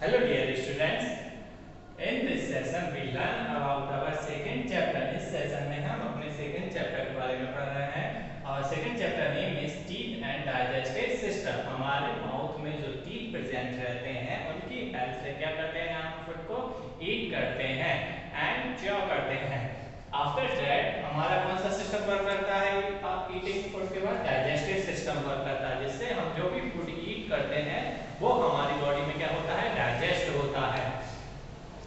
Hello dear students. In this session we learn about our second chapter. इस session में हम अपने second chapter के बारे में पढ़ रहे हैं। और second chapter name is teeth and digestive system. हमारे माउथ में जो टीथ प्रेजेंट रहते हैं उनकी हेल्प से क्या करते हैं, हम फूड को ईट करते हैं एंड च्यू करते हैं। आफ्टर दैट हमारा कौन सा सिस्टम वर्क करता है, ईटिंग फूड के बाद डाइजेस्टिव सिस्टम वर्क करता है, जिससे हम जो भी फूड ईट करते हैं वो हमारी बॉडी में क्या होता है, डाइजेस्ट होता है।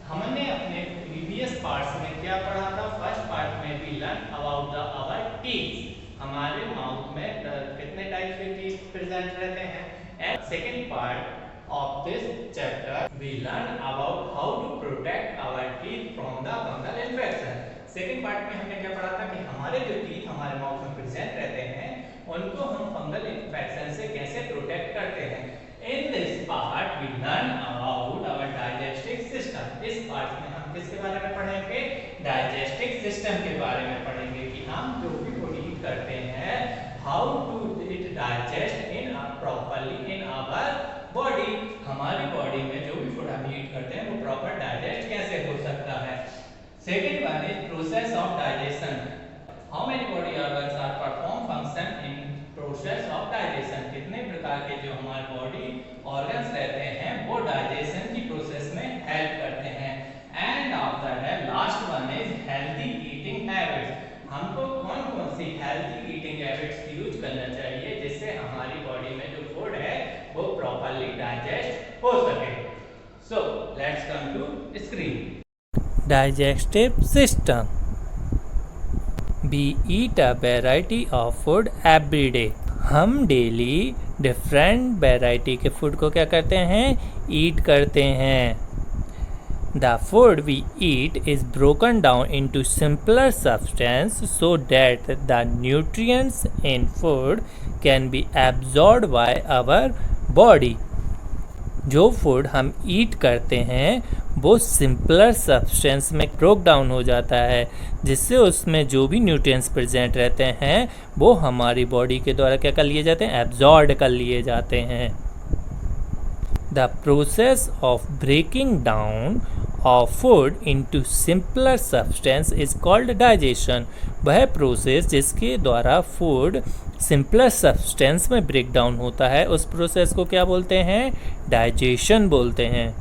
हमने अपने प्रीवियस पार्ट्स में क्या पढ़ा था, फर्स्ट पार्ट में we learn about the our teeth. हमारे माउथ में कितने टाइप के टीथ प्रेजेंट रहते हैं। And second part of this chapter we learn about how to protect our teeth from the fungal infection. Second part में हमने क्या पढ़ा था कि हमारे जो टीथ हमारे माउथ में प्रेजेंट रहते हैं उनको हम फंगल इन्फेक्शन से कैसे प्रोटेक्ट करते हैं। In this part we learn about our digestive system. इस पार्ट में हम किसके बारे में पढ़ेंगे, डाइजेस्टिव सिस्टम के बारे में पढ़ेंगे कि हम जो भी फूड ईट करते हैं how to it digest in properly in our body. हमारी बॉडी में जो भी फूड हम ईट करते हैं वो प्रॉपर डाइजेस्ट कैसे हो सकता है। Second one is process of digestion. How many body organs are perform function in process of digestion. कितने प्रकार के जो हमारे बॉडी ऑर्गन्स रहते हैं वो डाइजेशन की प्रोसेस में हेल्प करते हैं। And after that last one is healthy eating habits. हमको कौन कौन सी हेल्दी ईटिंग हैबिट्स यूज करना चाहिए जिससे हमारी बॉडी में जो फूड है वो प्रॉपर्ली डाइजेस्ट हो सके। So let's come to screen. Digestive system. We eat a variety of food every day. हम डेली डिफरेंट वैरायटी के फूड को क्या करते हैं, ईट करते हैं। The food we eat is broken down into simpler substance so that the nutrients in food can be absorbed by our body. जो food हम ईट करते हैं वो सिंपलर सब्सटेंस में ब्रोक डाउन हो जाता है, जिससे उसमें जो भी न्यूट्रिएंट्स प्रेजेंट रहते हैं वो हमारी बॉडी के द्वारा क्या कर लिए जाते हैं, एब्जॉर्ब कर लिए जाते हैं। The process of breaking down of food into simpler substance is called digestion. वह प्रोसेस जिसके द्वारा फूड सिंपलर सब्सटेंस में ब्रेक डाउन होता है उस प्रोसेस को क्या बोलते हैं, डाइजेशन बोलते हैं।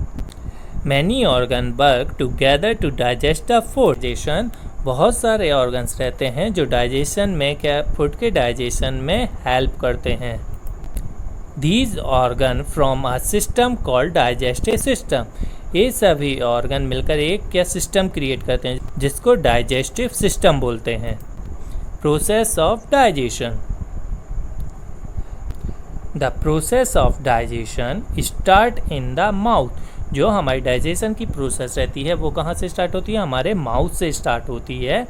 Many organ work together to digest the food. Digestion बहुत सारे ऑर्गन्स रहते हैं जो डाइजेशन में क्या फूड के डाइजेशन में हेल्प करते हैं। These organ from a system called digestive system. ये सभी ऑर्गन मिलकर एक क्या सिस्टम क्रिएट करते हैं जिसको डाइजेस्टिव सिस्टम बोलते हैं। Process of digestion. The process of digestion start in the mouth. जो हमारी डाइजेशन की प्रोसेस रहती है वो कहाँ से स्टार्ट होती है, हमारे माउथ से स्टार्ट होती है।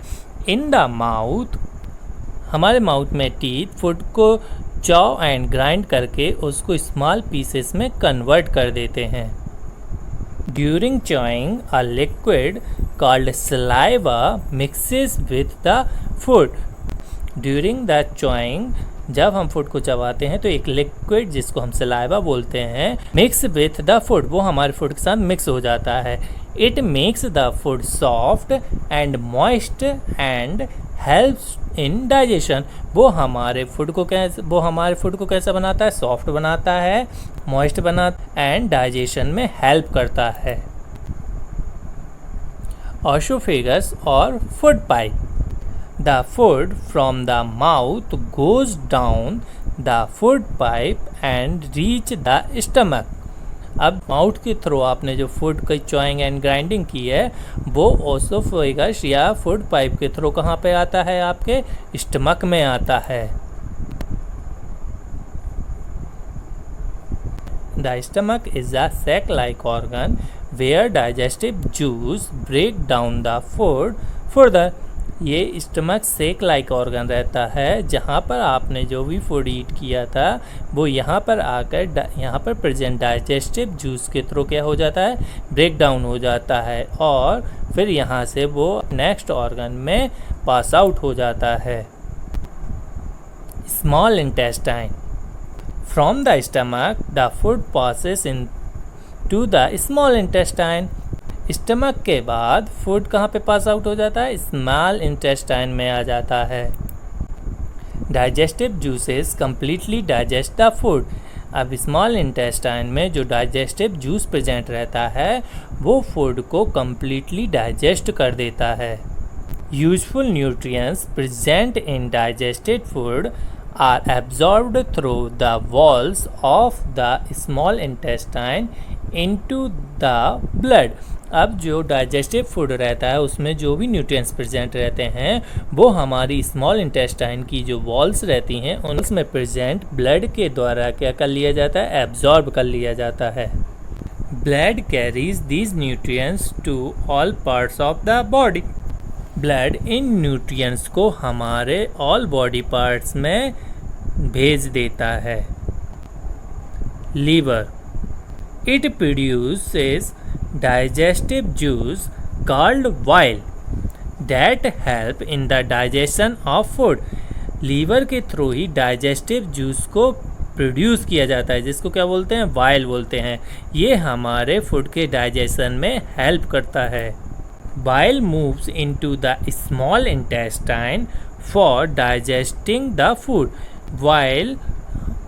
इन द माउथ, हमारे माउथ में टीथ फूड को चॉ एंड ग्राइंड करके उसको स्मॉल पीसेस में कन्वर्ट कर देते हैं। During chewing a liquid called saliva mixes with the food. During the chewing, जब हम फूड को चबाते हैं तो एक लिक्विड जिसको हम सलाइवा बोलते हैं मिक्स विथ द फूड, वो हमारे फूड के साथ मिक्स हो जाता है। It makes the food soft and moist and helps in digestion. वो हमारे फूड को कैसा बनाता है, सॉफ्ट बनाता है, मॉइस्ट बनाता एंड डाइजेशन में हेल्प करता है। ऑसोफेगस और food pipe. The food from the mouth goes down the food pipe and reach the stomach. अब माउथ के थ्रू आपने जो फूड की चॉइंग एंड ग्राइंडिंग की है वो ओसोफेगस या फूड पाइप के थ्रू कहाँ पे आता है, आपके स्टमक में आता है। The stomach is a sac-like organ where digestive juice break down the food further. ये स्टमक सेक लाइक ऑर्गन रहता है जहाँ पर आपने जो भी फूड ईट किया था वो यहाँ पर आकर यहाँ पर प्रेजेंट डाइजेस्टिव जूस के थ्रू क्या हो जाता है, ब्रेक डाउन हो जाता है और फिर यहाँ से वो नेक्स्ट ऑर्गन में पास आउट हो जाता है। Small intestine. From the stomach the food passes into the small intestine. Stomach के बाद फूड कहाँ पे पास आउट हो जाता है? स्मॉल इंटेस्टाइन में आ जाता है। Digestive juices completely digest the food. अब स्मॉल इंटेस्टाइन में जो डाइजेस्टिव जूस प्रेजेंट रहता है वो फूड को कंप्लीटली डाइजेस्ट कर देता है। Useful nutrients present in digested food are absorbed through the walls of the small intestine into the blood. अब जो डाइजेस्टिव फूड रहता है उसमें जो भी न्यूट्रिएंट्स प्रेजेंट रहते हैं वो हमारी स्मॉल इंटेस्टाइन की जो वॉल्स रहती हैं उनमें प्रेजेंट ब्लड के द्वारा क्या कर लिया जाता है? एब्जॉर्ब कर लिया जाता है। Blood carries these nutrients to all parts of the body. Blood in nutrients को हमारे ऑल बॉडी पार्ट्स में भेज देता है। Liver, it produces digestive juice called bile that help in the digestion of food। Liver के through ही digestive juice को produce किया जाता है जिसको क्या बोलते हैं? बाइल बोलते हैं। ये हमारे फूड के डाइजेशन में हेल्प करता है। Bile moves into the small intestine for digesting the food. Bile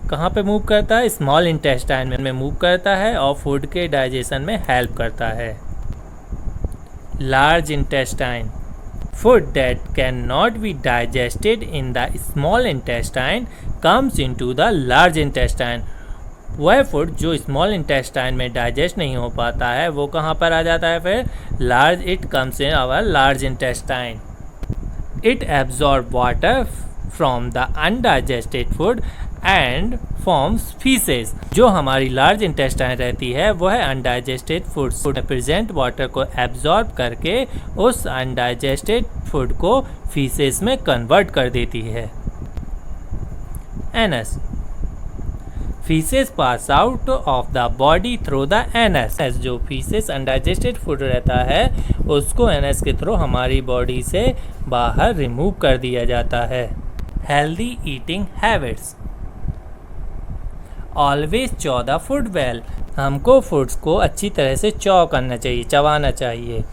कहाँ पे मूव करता है? स्मॉल इंटेस्टाइन में मूव करता है और फूड के डाइजेशन में हेल्प करता है। Large intestine, food that can not be digested in the small intestine comes into the large intestine. वह फूड जो स्मॉल इंटेस्टाइन में डाइजेस्ट नहीं हो पाता है वो कहाँ पर आ जाता है फिर? Large, it comes in our large intestine. It absorb water from the undigested food and forms faeces. जो हमारी लार्ज इंटेस्टाइन रहती है वह अनडाइजेस्टेड फूड में प्रेजेंट वाटर को एब्जॉर्ब करके उस अनडाइजेस्टेड फूड को फीसेस में कन्वर्ट कर देती है। Anus, faeces pass out of the body through the anus. जो फीसेस अनडाइजेस्टेड फूड रहता है उसको एनस के थ्रू हमारी बॉडी से बाहर रिमूव कर दिया जाता है। Healthy eating habits, always chew the food well. हमको फूड्स को अच्छी तरह से चॉ करना चाहिए, चबाना चाहिए।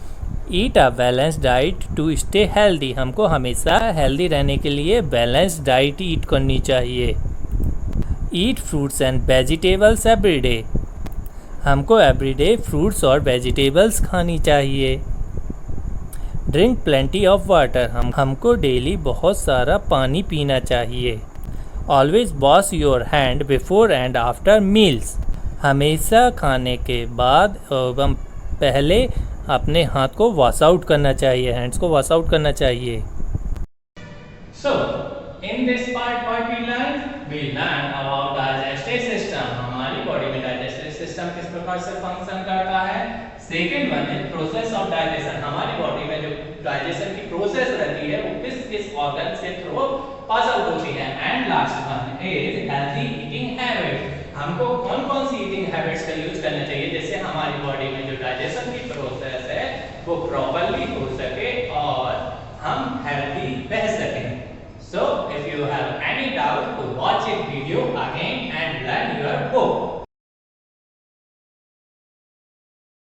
Eat a balance diet to stay healthy. हमको हमेशा हेल्दी रहने के लिए बैलेंस डाइट ईट करनी चाहिए। ईट fruits and vegetables every day. हमको एवरीडे फ्रूट्स और वेजिटेबल्स खानी चाहिए। Drink plenty of water. हमको डेली बहुत सारा पानी पीना चाहिए। Always wash your hand before and after meals. हमेशा खाने के बाद एवं पहले अपने हाथ को वॉश आउट करना चाहिए, हैंड्स को वॉश आउट करना चाहिए। So, in this part what we learn about digestive system। हमारी बॉडी में डाइजेस्टिव सिस्टम किस प्रकार से फंक्शन करता है। सेकेंड वन है प्रोसेस ऑफ डाइजेशन। हमारी बॉडी में जो डाइजेशन की प्रोसेस रहती है वो किस किस ऑर्गन से थ्रू पास आउट होती है। And last one is healthy eating habit. हमको कौन कौन सी ईटिंग हैबिट्स का यूज करना चाहिए जिससे हमारी बॉडी में जो डाइजेशन की